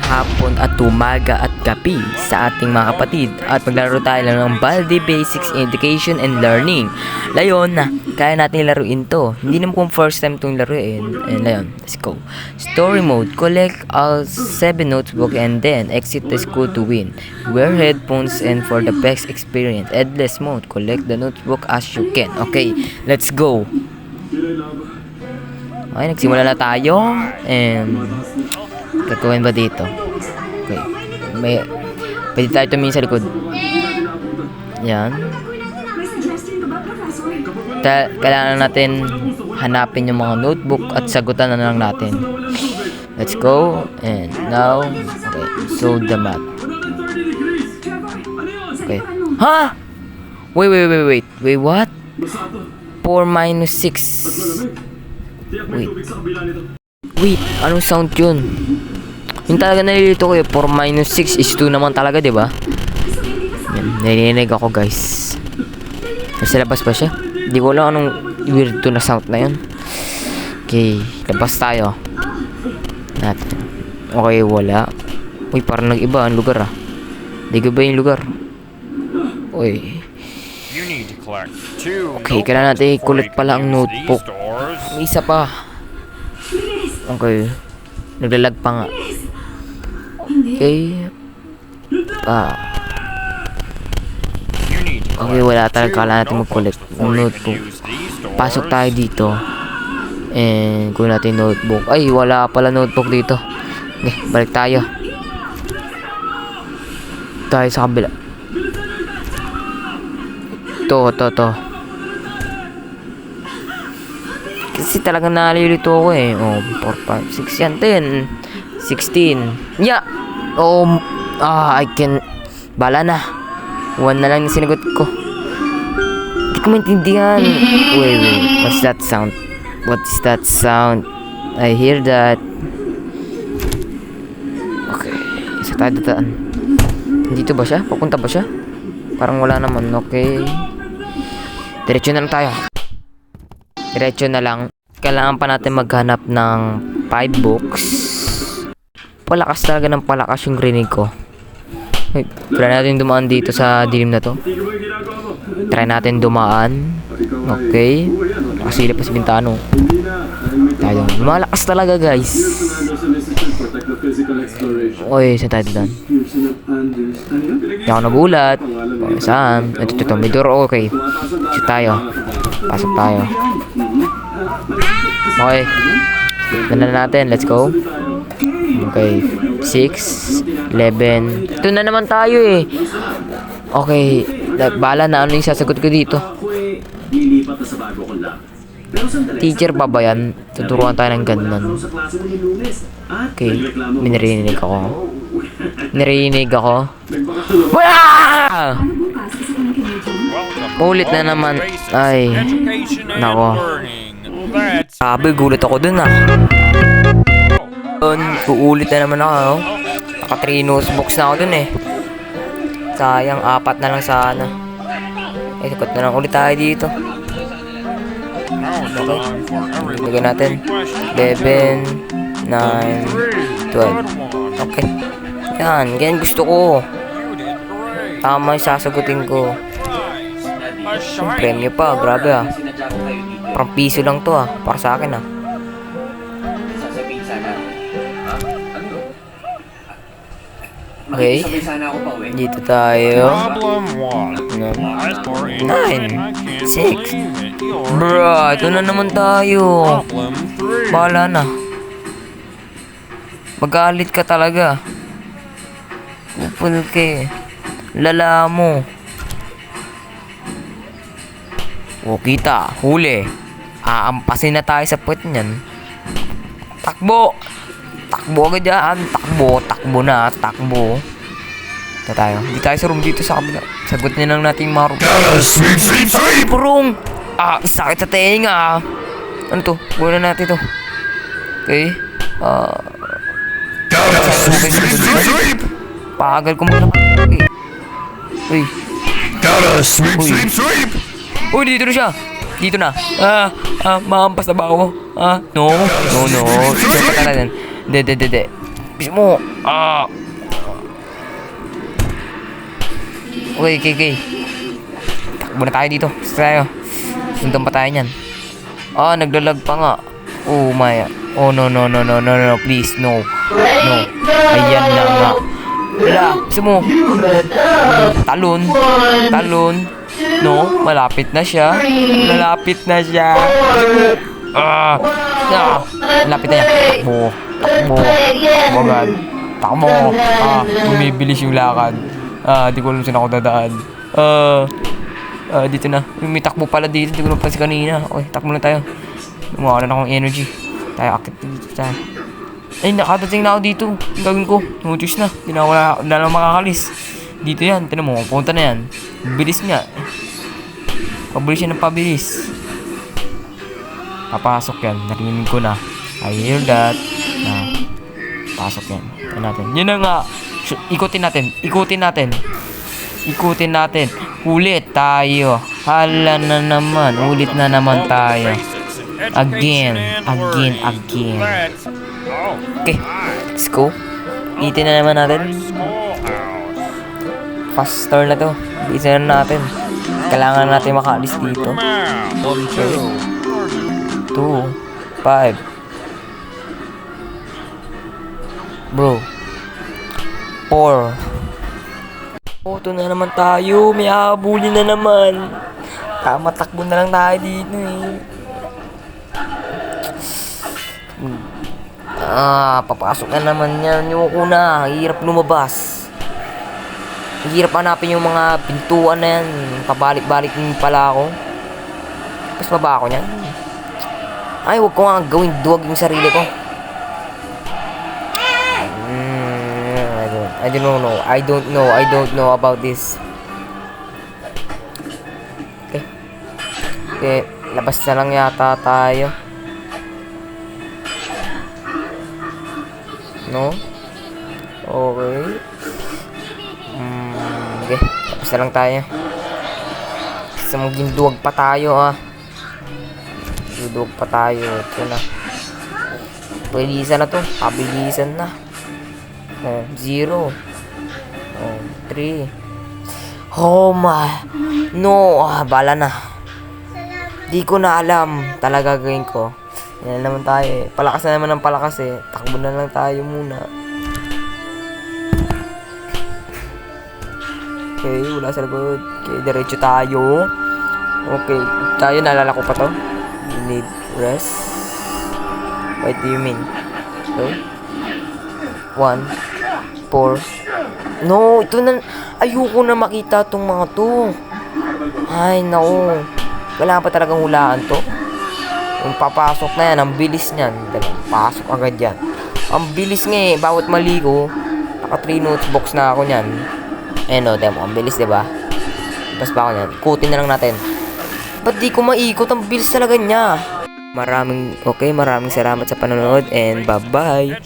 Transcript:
hapon at umaga at gabi sa ating mga kapatid at maglaro tayo lang ng Baldi Basics Education and Learning. Layon na, kaya natin laruin to. Hindi naman kung first time itong laruin. And layon, let's go. Story mode, collect all 7 notebook and then exit the school to win. Wear headphones and for the best experience. Endless mode, collect the notebook as you can. Okay, let's go. Okay, nagsimula na tayo. And gagawin ba dito? Okay. Pwede tayo tumingin sa likod. Yan. Kailangan natin hanapin yung mga notebook at sagutan na lang natin. Let's go. And now, okay. So the map. Okay. Ha? Wait. Wait, what? 4 minus 6. Wait, anong sound yun? Yung talaga nalilito ko eh, 4 minus 6 is 2 naman talaga, diba? Yan, narinig ako guys. Nasa labas ba siya? Hindi ko alam anong weird to na sound na yun. Okay, labas tayo. Natin. Okay, wala. Uy, parang nag-iba ang lugar ah. Hindi ko ba yung lugar? Uy. Okay, kailangan natin i-collect pala ang notebook. May isa pa. Okay. Naglalag pa nga. Okay. Okay, wala talaga. Kailangan natin mag-collect ang notebook. Pasok tayo dito. And kunin natin notebook. Ay, wala pala notebook dito. Okay, balik tayo. Tayo sa kabila. To. Kasi talagang nalilito ako eh. Oh, 4, 5, 6 yan. 10, 16. Yeah! Oh, I can... Bala na. 1 na lang yung sinagot ko. Hindi ko maintindihan. Wait. What's that sound? What's that sound? I hear that. Okay. Isa tayo dataan. Dito ba siya? Papunta ba siya? Parang wala naman. Okay. Diretso na lang tayo. Diretso na lang. Kailangan pa natin maghanap ng 5 books. Palakas talaga ng palakas yung rinig ko. Try natin dumaan dito sa dilim na to. Try natin dumaan. Okay. Nakasilip pa sa bintano. Tayo. Malakas talaga guys. Oy, saan tayo doon? Hindi ako nagulat. Saan? Ito. May door. Okay. Pasok tayo. Okay. Ganda natin. Let's go. Okay. 6, 11. Ito na naman tayo eh. Okay. Bala na ano yung sasagot ko dito. Teacher pa ba yan? Tuturuan tayo ng ganun. Okay. Narinig ako. Wala! Ulit na naman. Ay. Nako. Sabi, gulat ako dun ah. Uulit na naman ako. Naka 3 notebooks na ako dun eh. Sayang, 4 na lang sana. Eh, sagot na lang ulit tayo dito. Okay. Lagyan natin 11, 9, 12. Okay. Yan, ganyan gusto ko. Tama yung sasagutin ko. Yung premyo pa, grabe ah. Parang piso lang to ah, para sa akin ah. Okay. Dito tayo. 9, 6. Bro, ito na naman tayo. Bahala na. Magalit ka talaga. Upul ka. Lala mo. O kita, huli. Aampasin na tayo sa puwet niyan. Takbo agad yan. Takbo na. Ito tayo. Hindi tayo sa room dito sa kabila. Sagot niya lang natin yung mga room. Sleep! Burong! Sakit sa tenga. Ano to? Guna natin to. Okay. Sleep! Pagal ko muna. Uy. Uy, dito na siya. Dito na. Maampas na ba ako? No. Siyempre ka na din. Hindi. Bis mo. Okay. Takbo na tayo dito. Basta tayo. Sundan pa tayo niyan. Naglalag pa nga. Oh my. Oh no. Please, no. Ayan na nga. Wala. Bisa mo. Talon. No, malapit na siya. Malapit na siya. Malapit na yan. Takbo. Agad. Takbo. Bumibilis yung lakad. Di ko alam saan ako dadaan. Dito na. May takbo pala dito. Di ko napansin kanina. Okay, takbo na tayo. Lumawalan akong energy. Tayo akit dito tayo. Ay, nakadating na ako dito. Ang gagawin ko. Notice na. Hindi na lang makakalis. Dito yan. Tinan mo. Punta na yan. Bilis nga. Pabilis yan ng pabilis. Papasok yan. Narinig ko na. I hear that. Pasok yan. Ito natin. Yun na nga. Ikutin natin. Ulit tayo. Hala na naman. Ulit na naman tayo. Again. Okay. Let's go. Itin na naman natin. Faster na to. Bisa na natin. Kailangan natin makaalis dito. 2, 5. Bro. 4. Ito na naman tayo. May habulin na naman. Takbo na lang tayo dito papasok na naman yan. Yung una, hirap lumabas. Hirap hanapin yung mga pintuan na yan. Pabalik-balik pala ako. Tapos pa ba ako niyan? Ay, huwag ko nga gawin duwag yung sarili ko. I don't know about this. Okay, labas na lang yata tayo. No? Okay. Okay, tapos na lang tayo. Kasi maging duwag pa tayo Duwag pa tayo. Ito na. Pabilisan na to. Pabilisan na. 0. 3. Oh my. No. Bala na. Di ko na alam talaga gawin ko. Yan naman tayo. Palakas na naman ng palakas Takbo na lang tayo muna. Okay, wala sa likod. Okay, diretso tayo. Okay, tayo naalala ko pa to. You need rest. What do you mean? Okay. 1, 4. No, ito na. Ayoko na makita tong mga to. Ay, no. Kailangan pa talagang hulaan to. Yung papasok na yan, ang bilis niyan. Pasok agad yan. Ang bilis nga bawat mali ko, naka 3 notes box na ako niyan. Demo, ang bilis, diba? Tapos pa ako niyan. Ikutin na lang natin. Ba't di ko maikot? Ang bilis talaga niya. Maraming salamat sa panonood and bye-bye.